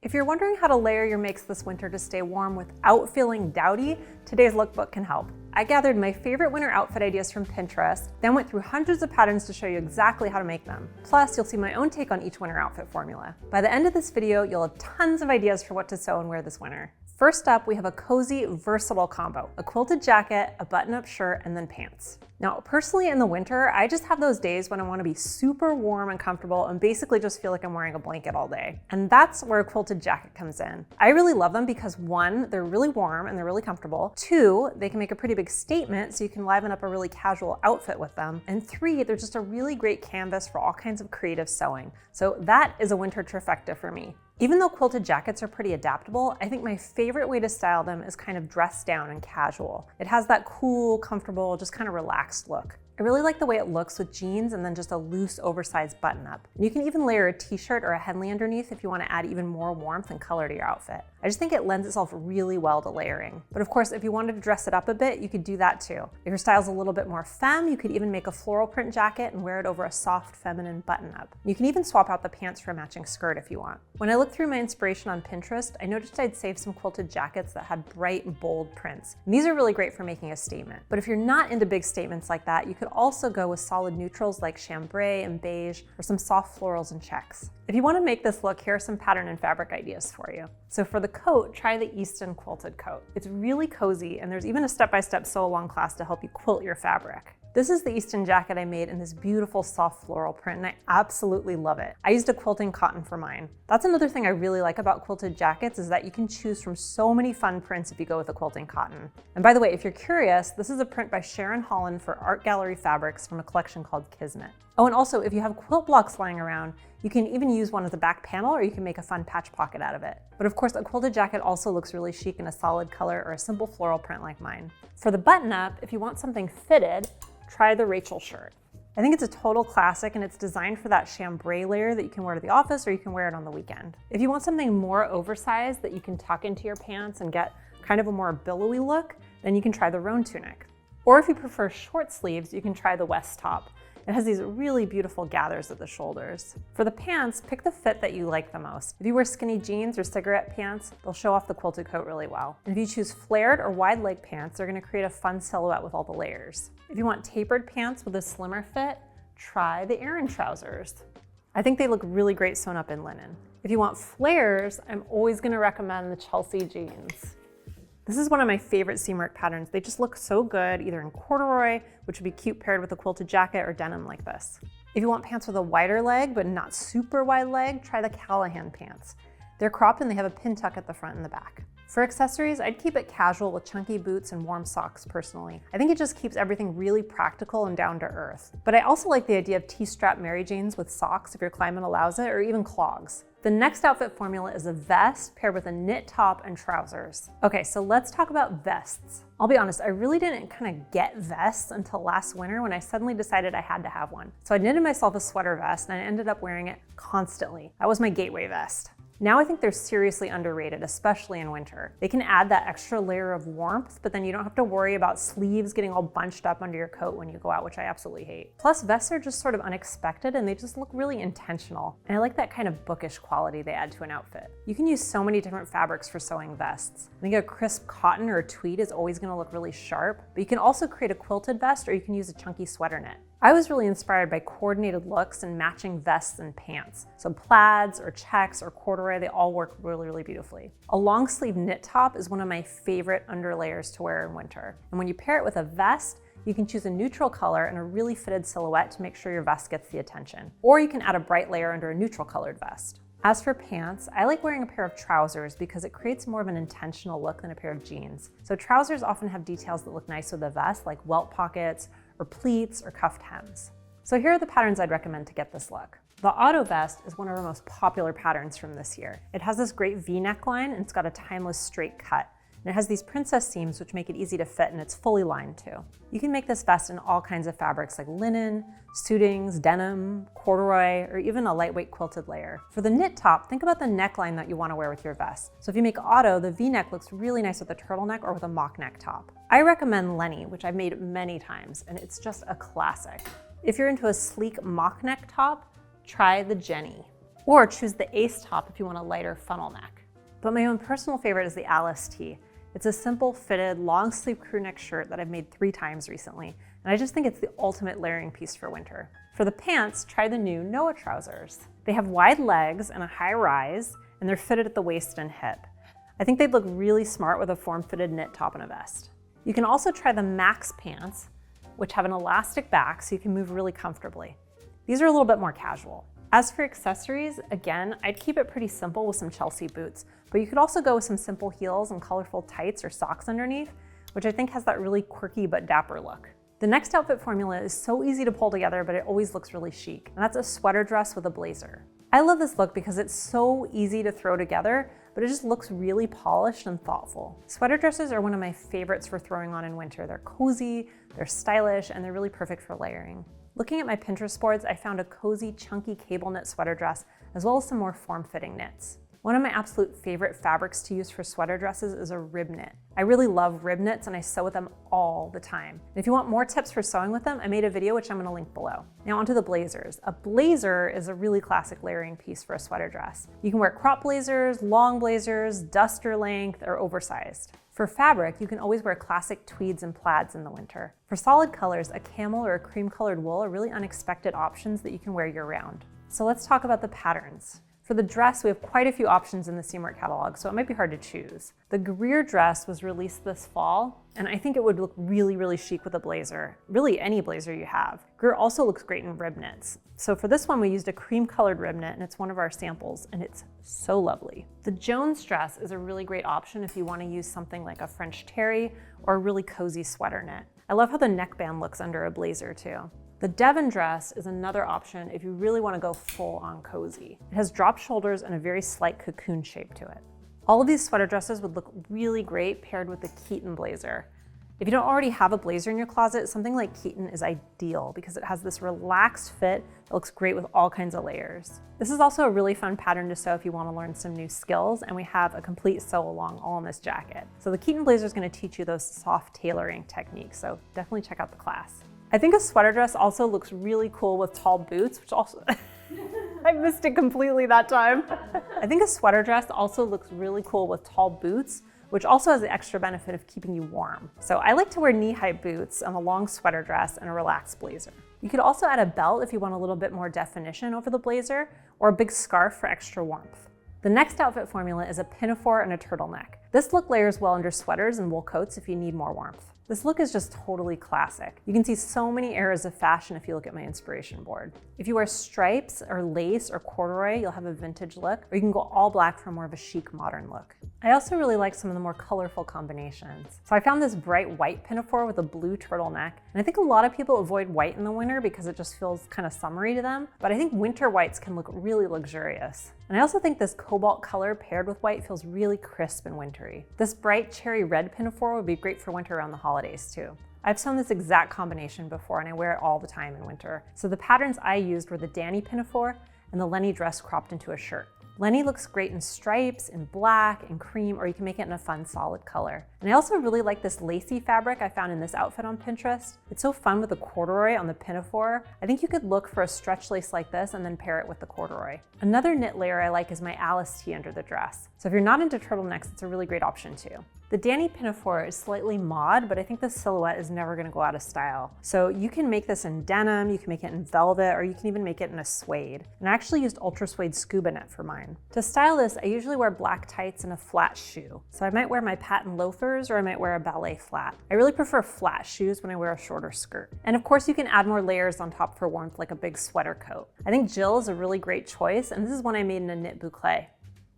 If you're wondering how to layer your makes this winter to stay warm without feeling dowdy, today's lookbook can help. I gathered my favorite winter outfit ideas from Pinterest, then went through hundreds of patterns to show you exactly how to make them. Plus, you'll see my own take on each winter outfit formula. By the end of this video, you'll have tons of ideas for what to sew and wear this winter. First up, we have a cozy, versatile combo: a quilted jacket, a button-up shirt, and then pants. Now, personally in the winter, I just have those days when I want to be super warm and comfortable and basically just feel like I'm wearing a blanket all day. And that's where a quilted jacket comes in. I really love them because 1, they're really warm and they're really comfortable. 2, they can make a pretty big statement so you can liven up a really casual outfit with them. And 3, they're just a really great canvas for all kinds of creative sewing. So that is a winter trifecta for me. Even though quilted jackets are pretty adaptable, I think my favorite way to style them is kind of dressed down and casual. It has that cool, comfortable, just kind of relaxed look. I really like the way it looks with jeans and then just a loose, oversized button-up. You can even layer a t-shirt or a Henley underneath if you want to add even more warmth and color to your outfit. I just think it lends itself really well to layering. But of course, if you wanted to dress it up a bit, you could do that too. If your style's a little bit more femme, you could even make a floral print jacket and wear it over a soft, feminine button-up. You can even swap out the pants for a matching skirt if you want. When I looked through my inspiration on Pinterest, I noticed I'd saved some quilted jackets that had bright and bold prints. And these are really great for making a statement. But if you're not into big statements like that, you could also go with solid neutrals like chambray and beige, or some soft florals and checks. If you want to make this look, here are some pattern and fabric ideas for you. So for the coat, try the Easton quilted coat. It's really cozy, and there's even a step-by-step sew-along class to help you quilt your fabric. This is the Easton jacket I made in this beautiful soft floral print, and I absolutely love it. I used a quilting cotton for mine. That's another thing I really like about quilted jackets, is that you can choose from so many fun prints if you go with a quilting cotton. And by the way, if you're curious, this is a print by Sharon Holland for Art Gallery Fabrics from a collection called Kismet. Oh, and also, if you have quilt blocks lying around, you can even use one as a back panel, or you can make a fun patch pocket out of it. But of course, a quilted jacket also looks really chic in a solid color or a simple floral print like mine. For the button-up, if you want something fitted, try the Rachel shirt. I think it's a total classic, and it's designed for that chambray layer that you can wear to the office, or you can wear it on the weekend. If you want something more oversized that you can tuck into your pants and get kind of a more billowy look, then you can try the roan tunic. Or if you prefer short sleeves, you can try the West top. It has these really beautiful gathers at the shoulders. For the pants, pick the fit that you like the most. If you wear skinny jeans or cigarette pants, they'll show off the quilted coat really well. And if you choose flared or wide leg pants, they're gonna create a fun silhouette with all the layers. If you want tapered pants with a slimmer fit, try the Aran trousers. I think they look really great sewn up in linen. If you want flares, I'm always gonna recommend the Chelsea jeans. This is one of my favorite Seamwork patterns. They just look so good, either in corduroy, which would be cute paired with a quilted jacket, or denim like this. If you want pants with a wider leg, but not super wide leg, try the Callahan pants. They're cropped and they have a pin tuck at the front and the back. For accessories, I'd keep it casual with chunky boots and warm socks personally. I think it just keeps everything really practical and down to earth. But I also like the idea of T-strap Mary Janes with socks if your climate allows it, or even clogs. The next outfit formula is a vest paired with a knit top and trousers. Okay, so let's talk about vests. I'll be honest, I really didn't kind of get vests until last winter when I suddenly decided I had to have one. So I knitted myself a sweater vest and I ended up wearing it constantly. That was my gateway vest. Now I think they're seriously underrated, especially in winter. They can add that extra layer of warmth, but then you don't have to worry about sleeves getting all bunched up under your coat when you go out, which I absolutely hate. Plus, vests are just sort of unexpected and they just look really intentional. And I like that kind of bookish quality they add to an outfit. You can use so many different fabrics for sewing vests. I think a crisp cotton or a tweed is always gonna look really sharp, but you can also create a quilted vest, or you can use a chunky sweater knit. I was really inspired by coordinated looks and matching vests and pants. So plaids or checks or corduroy, they all work really, really beautifully. A long sleeve knit top is one of my favorite underlayers to wear in winter. And when you pair it with a vest, you can choose a neutral color and a really fitted silhouette to make sure your vest gets the attention. Or you can add a bright layer under a neutral colored vest. As for pants, I like wearing a pair of trousers because it creates more of an intentional look than a pair of jeans. So trousers often have details that look nice with a vest, like welt pockets, or pleats, or cuffed hems. So here are the patterns I'd recommend to get this look. The auto vest is one of our most popular patterns from this year. It has this great V neckline and it's got a timeless straight cut. And it has these princess seams which make it easy to fit, and it's fully lined too. You can make this vest in all kinds of fabrics like linen, suitings, denim, corduroy, or even a lightweight quilted layer. For the knit top, think about the neckline that you want to wear with your vest. So if you make auto, the V-neck looks really nice with a turtleneck or with a mock neck top. I recommend Lenny, which I've made many times, and it's just a classic. If you're into a sleek mock neck top, try the Jenny. Or choose the Ace top if you want a lighter funnel neck. But my own personal favorite is the Alice tee. It's a simple fitted long sleeve crew neck shirt that I've made 3 times recently, and I just think it's the ultimate layering piece for winter. For the pants, try the new Noah trousers. They have wide legs and a high rise, and they're fitted at the waist and hip. I think they'd look really smart with a form-fitted knit top and a vest. You can also try the Max pants, which have an elastic back so you can move really comfortably. These are a little bit more casual. As for accessories, again, I'd keep it pretty simple with some Chelsea boots, but you could also go with some simple heels and colorful tights or socks underneath, which I think has that really quirky but dapper look. The next outfit formula is so easy to pull together, but it always looks really chic, and that's a sweater dress with a blazer. I love this look because it's so easy to throw together, but it just looks really polished and thoughtful. Sweater dresses are one of my favorites for throwing on in winter. They're cozy, they're stylish, and they're really perfect for layering. Looking at my Pinterest boards, I found a cozy, chunky cable knit sweater dress, as well as some more form-fitting knits. One of my absolute favorite fabrics to use for sweater dresses is a rib knit. I really love rib knits and I sew with them all the time. And if you want more tips for sewing with them, I made a video which I'm gonna link below. Now onto the blazers. A blazer is a really classic layering piece for a sweater dress. You can wear crop blazers, long blazers, duster length, or oversized. For fabric, you can always wear classic tweeds and plaids in the winter. For solid colors, a camel or a cream-colored wool are really unexpected options that you can wear year-round. So let's talk about the patterns. For the dress, we have quite a few options in the Seamwork catalog, so it might be hard to choose. The Greer dress was released this fall, and I think it would look really, really chic with a blazer. Really, any blazer you have. Greer also looks great in rib knits. So for this one, we used a cream-colored rib knit, and it's one of our samples, and it's so lovely. The Jones dress is a really great option if you want to use something like a French terry or a really cozy sweater knit. I love how the neckband looks under a blazer, too. The Devon dress is another option if you really want to go full on cozy. It has drop shoulders and a very slight cocoon shape to it. All of these sweater dresses would look really great paired with the Keaton blazer. If you don't already have a blazer in your closet, something like Keaton is ideal because it has this relaxed fit that looks great with all kinds of layers. This is also a really fun pattern to sew if you want to learn some new skills, and we have a complete sew along all in this jacket. So the Keaton blazer is going to teach you those soft tailoring techniques, so definitely check out the class. I think a sweater dress also looks really cool with tall boots, which also, I missed it completely that time. I think a sweater dress also looks really cool with tall boots, which also has the extra benefit of keeping you warm. So I like to wear knee-high boots on a long sweater dress and a relaxed blazer. You could also add a belt if you want a little bit more definition over the blazer, or a big scarf for extra warmth. The next outfit formula is a pinafore and a turtleneck. This look layers well under sweaters and wool coats if you need more warmth. This look is just totally classic. You can see so many eras of fashion if you look at my inspiration board. If you wear stripes or lace or corduroy, you'll have a vintage look, or you can go all black for more of a chic modern look. I also really like some of the more colorful combinations. So I found this bright white pinafore with a blue turtleneck, and I think a lot of people avoid white in the winter because it just feels kind of summery to them, but I think winter whites can look really luxurious. And I also think this cobalt color paired with white feels really crisp and wintry. This bright cherry red pinafore would be great for winter around the holidays too. I've sewn this exact combination before and I wear it all the time in winter. So the patterns I used were the Danny pinafore and the Lenny dress cropped into a shirt. Lenny looks great in stripes, in black, in cream, or you can make it in a fun solid color. And I also really like this lacy fabric I found in this outfit on Pinterest. It's so fun with the corduroy on the pinafore. I think you could look for a stretch lace like this and then pair it with the corduroy. Another knit layer I like is my Alice tee under the dress. So if you're not into turtlenecks, it's a really great option too. The Danny pinafore is slightly mod, but I think the silhouette is never gonna go out of style. So you can make this in denim, you can make it in velvet, or you can even make it in a suede. And I actually used ultra suede scuba knit for mine. To style this, I usually wear black tights and a flat shoe. So I might wear my patent loafers or I might wear a ballet flat. I really prefer flat shoes when I wear a shorter skirt. And of course you can add more layers on top for warmth like a big sweater coat. I think Jill is a really great choice, and this is one I made in a knit boucle.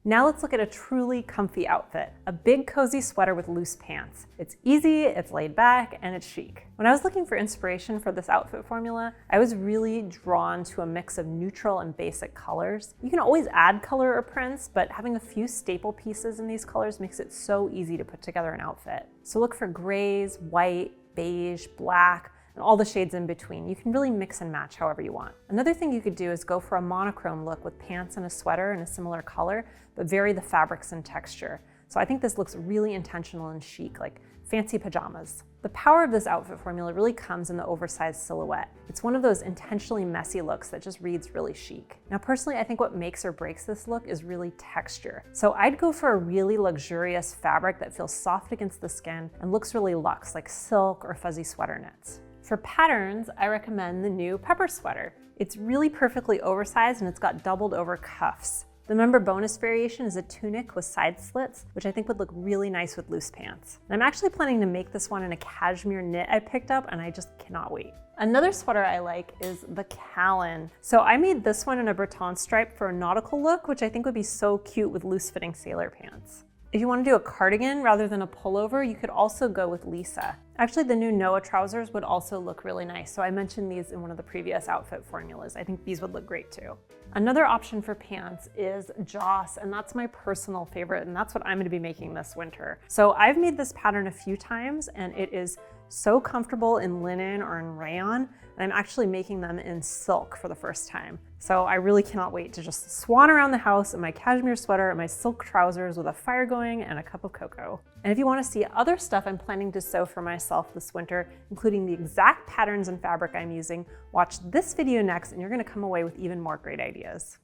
Now let's look at a truly comfy outfit, a big cozy sweater with loose pants. It's easy, it's laid back, and it's chic. When I was looking for inspiration for this outfit formula, I was really drawn to a mix of neutral and basic colors. You can always add color or prints, but having a few staple pieces in these colors makes it so easy to put together an outfit. So look for grays, white, beige, black, and all the shades in between. You can really mix and match however you want. Another thing you could do is go for a monochrome look with pants and a sweater in a similar color, but vary the fabrics and texture. So I think this looks really intentional and chic, like fancy pajamas. The power of this outfit formula really comes in the oversized silhouette. It's one of those intentionally messy looks that just reads really chic. Now personally, I think what makes or breaks this look is really texture. So I'd go for a really luxurious fabric that feels soft against the skin and looks really luxe, like silk or fuzzy sweater knits. For patterns, I recommend the new pepper sweater. It's really perfectly oversized and it's got doubled over cuffs. The member bonus variation is a tunic with side slits, which I think would look really nice with loose pants. And I'm actually planning to make this one in a cashmere knit I picked up, and I just cannot wait. Another sweater I like is the Callan. So I made this one in a Breton stripe for a nautical look, which I think would be so cute with loose-fitting sailor pants. If you want to do a cardigan rather than a pullover, you could also go with Lisa. Actually, the new Noah trousers would also look really nice, so I mentioned these in one of the previous outfit formulas. I think these would look great too. Another option for pants is Joss, and that's my personal favorite, and that's what I'm going to be making this winter. So I've made this pattern a few times, and it is so comfortable in linen or in rayon, and I'm actually making them in silk for the first time. So I really cannot wait to just swan around the house in my cashmere sweater and my silk trousers with a fire going and a cup of cocoa. And if you want to see other stuff I'm planning to sew for myself this winter, including the exact patterns and fabric I'm using, watch this video next and you're going to come away with even more great ideas.